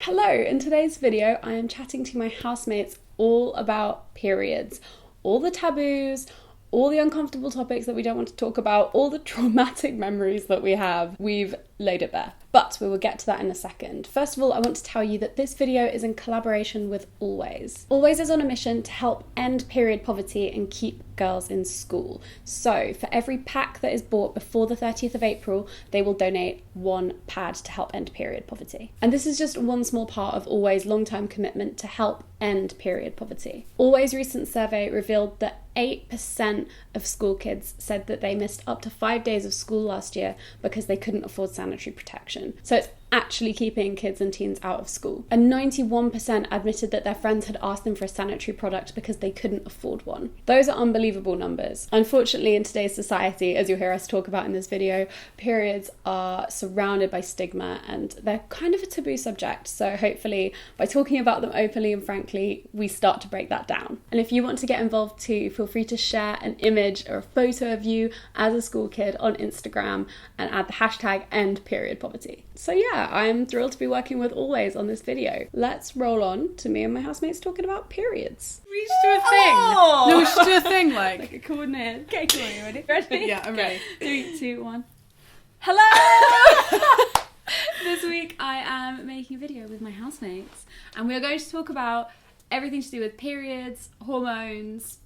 Hello, in today's video I am chatting to my housemates all about periods, all the taboos, all the uncomfortable topics that we don't want to talk about, all the traumatic memories that we have. We've laid it bare, but we will get to that in a second. First of all, I want to tell you that this video is in collaboration with Always. Always is on a mission to help end period poverty and keep girls in school. So for every pack that is bought before the 30th of April, they will donate one pad to help end period poverty. And this is just one small part of Always' long-term commitment to help end period poverty. Always' recent survey revealed that 8% of school kids said that they missed up to 5 days of school last year because they couldn't afford sanitary protection. So it's actually keeping kids and teens out of school. And 91% admitted that their friends had asked them for a sanitary product because they couldn't afford one. Those are unbelievable numbers. Unfortunately, in today's society, as you'll hear us talk about in this video, periods are surrounded by stigma and they're kind of a taboo subject. So hopefully by talking about them openly and frankly, we start to break that down. And if you want to get involved too, feel free to share an image or a photo of you as a school kid on Instagram and add the hashtag #endperiodpoverty. So yeah, I'm thrilled to be working with Always on this video. Let's roll on to me and my housemates talking about periods. We should do a thing. Oh! No, we should do a thing like A coordinated. Okay, cool. Are you ready? Ready? Yeah, I'm ready. 3, 2, 1. Hello! This week I am making a video with my housemates and we are going to talk about everything to do with periods, hormones,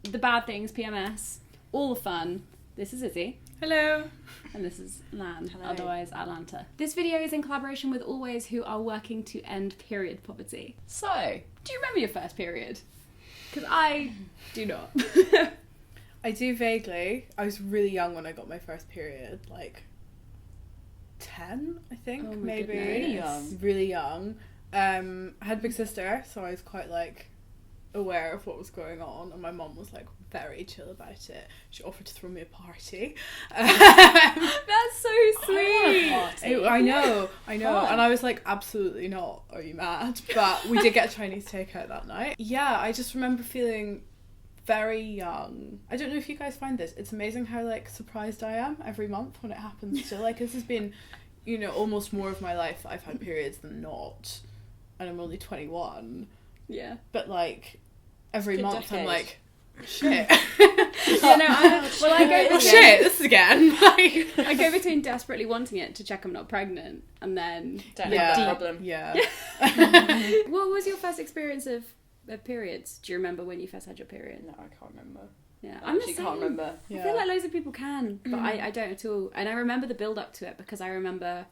the bad things, PMS, all the fun. This is Izzie. Hello. And this is Lan, Hello. otherwise Atlanta. This video is in collaboration with Always, who are working to end period poverty. So, do you remember your first period? Because I do not. I do vaguely. I was really young when I got my first period, like 10, I think, Oh my maybe. goodness. Really young. Really young. I had a big sister, so I was quite like aware of what was going on, and my mum was like very chill about it. She offered to throw me a party. That's so sweet. I know, Fun. and I was like, absolutely not, are you mad? But we did get Chinese takeout that night. Yeah, I just remember feeling very young. I don't know if you guys find this, it's amazing how like surprised I am every month when it happens. So like this has been, you know, almost more of my life that I've had periods than not, and I'm only 21. Yeah. But like every Good month I'm decade. like, shit. Yeah, no, I go Oh shit, this again. Like, I go between desperately wanting it to check I'm not pregnant and then Don't yeah, have that problem. yeah. What was your first experience of periods? Do you remember when you first had your period? No, I can't remember. Yeah, I I'm the actually same. can't remember. I Yeah. feel like loads of people can, but I don't at all. And I remember the build up to it because I remember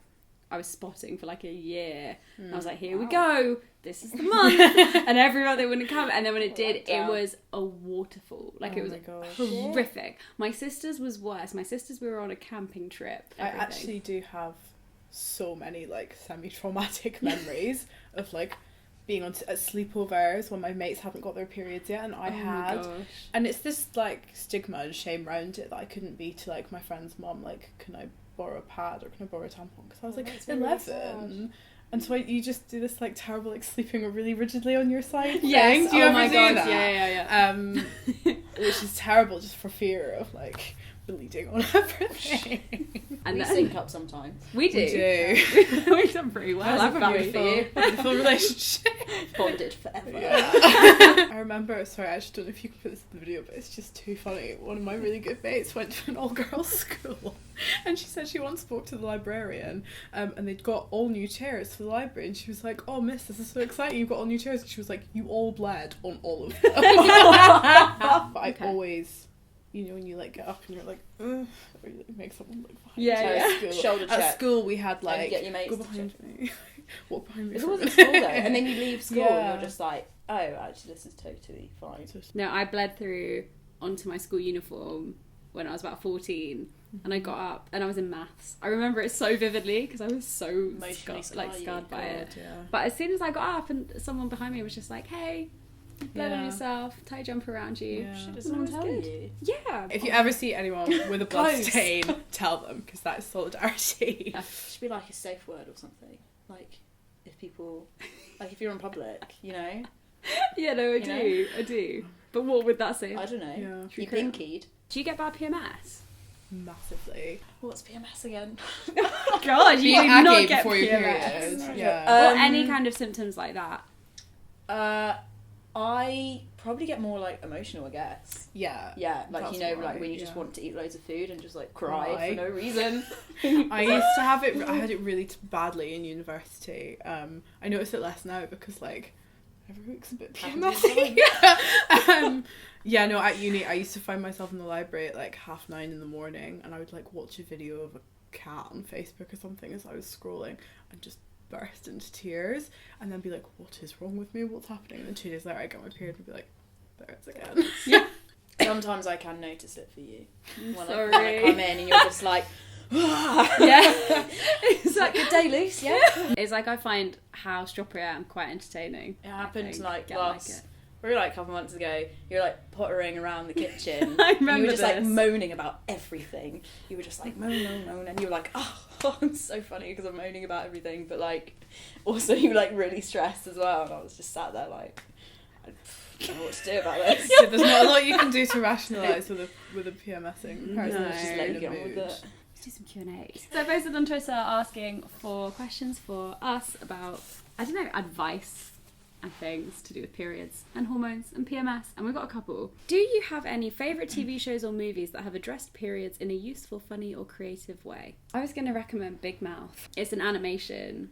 I was spotting for like a year. I was like, here we go. This is the month. And every month it wouldn't come. And then when it did, it was a waterfall. Like it was my gosh. horrific. My sister's was worse. My sister's, we were on a camping trip. I everything. actually do have so many like semi-traumatic memories of like being at sleepovers when my mates haven't got their periods yet and I Oh my had. gosh. And it's this like stigma and shame around it that I couldn't be to like my friend's mum, like, can I borrow a pad or can I borrow a tampon? Because I was like that's really 11. sad. And so you just do this like terrible like sleeping really rigidly on your side Yes. thing. Do you Oh ever my do God. that? Yeah. Which is terrible just for fear of like bleeding on everything. And We then- sync up sometimes. we do. We do. We've done pretty well. How's as a it family. going for you? Beautiful relationship. Bonded forever. I remember, sorry, I just don't know if you can put this in the video, but it's just too funny. One of my really good mates went to an all-girls school and she said she once spoke to the librarian and they'd got all new chairs for the library and she was like, oh miss, this is so exciting, you've got all new chairs. And she was like, you all bled on all of them. But I Okay. always, you know, when you like get up and you're like, ugh, or you like, make someone like behind Yeah, you yeah. at school. Shoulder At check. school we had And like, get your mates go to behind me, walk behind me. It's for a always at minute. school though. And then you leave school Yeah. and you're just like, oh, actually this is totally fine. No, I bled through onto my school uniform when I was about 14 and I got up and I was in maths. I remember it so vividly because I was so Emotionally scarred by it. God, yeah. But as soon as I got up and someone behind me was just like, hey, you bled on Yeah. yourself, tie a jumper around you. Yeah. Should And I someone was tell good. you? Yeah. If you ever see anyone with a blood Close. stain, tell them, because that is solidarity. Should be like a safe word or something. Like if people, like if you're in public, you know. Yeah, no, You I do. But what would that say? I don't know. Yeah. You True. pinkied. Do you get bad PMS? massively. What's PMS again? God, you Being do not aggy get before your PMS. period. Yeah. Or any kind of symptoms like that. I probably get more like emotional, I guess. Yeah. Yeah, like That's you know, why, like when you just yeah. want to eat loads of food and just like cry Cry. for no reason. I used to have it. I had it really badly in university. I notice it less now because like every week's a bit PMSy. Yeah, no. At uni, I used to find myself in the library at like 9:30 in the morning, and I would like watch a video of a cat on Facebook or something as I was scrolling, and just burst into tears, and then be like, "What is wrong with me? What's happening?" And then 2 days later, I get my period and be like, "There it's again." Yeah. Sometimes I can notice it for you. When Sorry. I come in and you're just like, Yeah. it's like, good day, Luce, yeah. It's like I find how stroppy I am quite entertaining. It happened like Get last, probably like a couple months ago. You were like pottering around the kitchen. I You remember were just this. like moaning about everything. You were just like moan, and you were like, oh, I'm so funny because I'm moaning about everything. But like, also you were like really stressed as well, and I was just sat there like, I don't know what to do about this. So there's not a lot you can do to rationalise with a PMSing person. No. It's Just in let a you get on mood. with it. Let's do some Q&A. So I posted on Twitter asking for questions for us about, I don't know, advice and things to do with periods and hormones and PMS, and we've got a couple. Do you have any favourite TV shows or movies that have addressed periods in a useful, funny or creative way? I was going to recommend Big Mouth. It's an animation,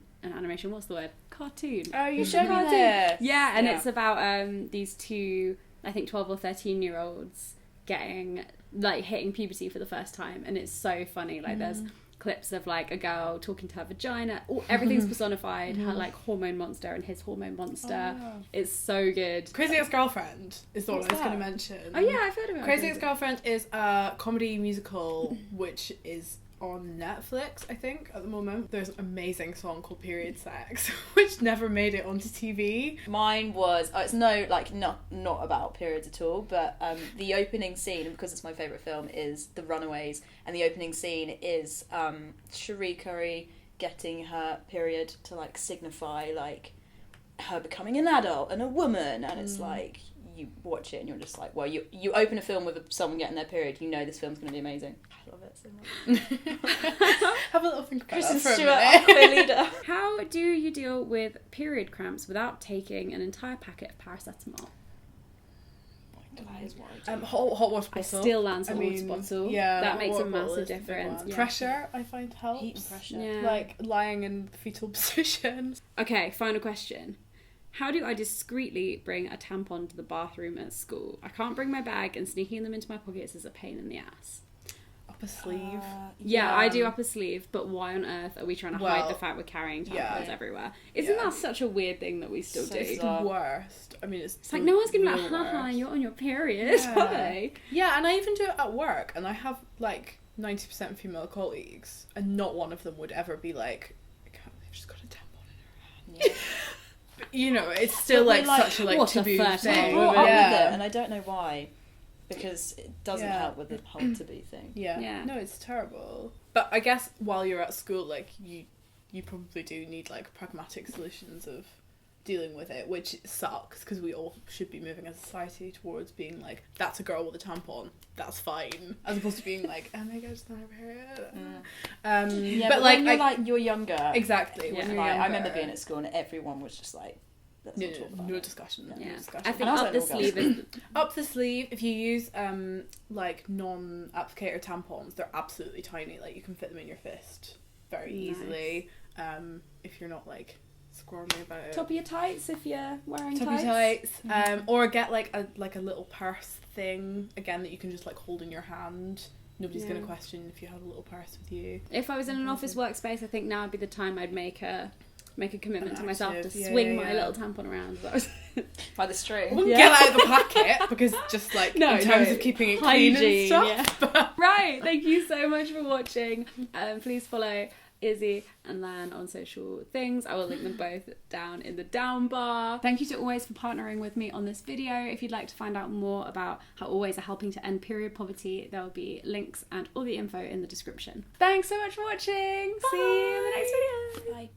what's the word? Cartoon. Oh, you It's a showed me cartoon. this. Yeah, and it's about these two, I think 12 or 13-year-olds getting, like, hitting puberty for the first time, and it's so funny. Like, there's clips of, like, a girl talking to her vagina. Everything's personified. Her, like, hormone monster and his hormone monster. Oh, wow. It's so good. Crazy Ex-Girlfriend is the one What's I was going to that? mention. Oh, yeah, I've heard about Crazy Ex-Girlfriend is a comedy musical which is on Netflix, I think, at the moment. There's an amazing song called Period Sex, which never made it onto TV. Mine was, it's not about periods at all, but the opening scene, and because it's my favourite film, is The Runaways, and the opening scene is Cherie Curry getting her period to like signify like her becoming an adult and a woman, and it's like, you watch it and you're just like, well, you open a film with someone getting their period, you know this film's going to be amazing. I love it so much. Have a little think about Kristen that for a Stewart, minute. clear leader. How do you deal with period cramps without taking an entire packet of paracetamol? That is what I do. Hot water I bottle. still land on water bottle. Yeah, That hot makes a water bottle massive is the big difference. one. Yeah. Pressure, I find, helps. Heat and pressure. Yeah. Like lying in the fetal position. Okay, final question. How do I discreetly bring a tampon to the bathroom at school? I can't bring my bag, and sneaking them into my pockets is a pain in the ass. Up a sleeve. Yeah, I do up a sleeve, but why on earth are we trying to hide Well, the fact we're carrying tampons yeah. everywhere? Isn't Yeah. that such a weird thing that we still So do? It's bizarre. the worst. I mean, It's like no one's gonna be like, real haha, worst. you're on your period, Yeah. are they? Yeah, and I even do it at work, and I have like 90% female colleagues, and not one of them would ever be like, I can't believe she's got a tampon in her hand. Yeah. But, you know, it's still But like, we're like, such a like what a taboo first thing. time. Brought up with it, Yeah. and I don't know why, because it doesn't Yeah. help with the whole taboo thing. Yeah. Yeah. No, it's terrible. But I guess while you're at school, like you probably do need like pragmatic solutions of dealing with it, which sucks because we all should be moving as a society towards being like, that's a girl with a tampon, that's fine, as opposed to being like, oh my god, it's not a period. Yeah, but when like you're younger. exactly. Yeah. When you're Like, younger, I remember being at school and everyone was just like, let's no, not talk about no it. discussion. Yeah. No Yeah, discussion. I think And I was up the like, sleeve is Up the sleeve, if you use like non-applicator tampons, they're absolutely tiny. Like you can fit them in your fist very easily. If you're not like squirming about it. top of your tights if you're wearing Top tights. of tights. Or get like a little purse thing again that you can just like hold in your hand. Nobody's Yeah. gonna question if you have a little purse with you. If I was in an office workspace, I think now would be the time I'd make a commitment An to myself to active, yeah, swing yeah, my yeah. little tampon around. That was By the string. Wouldn't Yeah. get out of the packet because just like No, in terms no. of keeping it clean and Hygiene, stuff. But right. Thank you so much for watching. Please follow Izzie and Lan on social things. I will link them both down in the down bar. Thank you to Always for partnering with me on this video. If you'd like to find out more about how Always are helping to end period poverty, there will be links and all the info in the description. Thanks so much for watching. See you in the next video. Bye.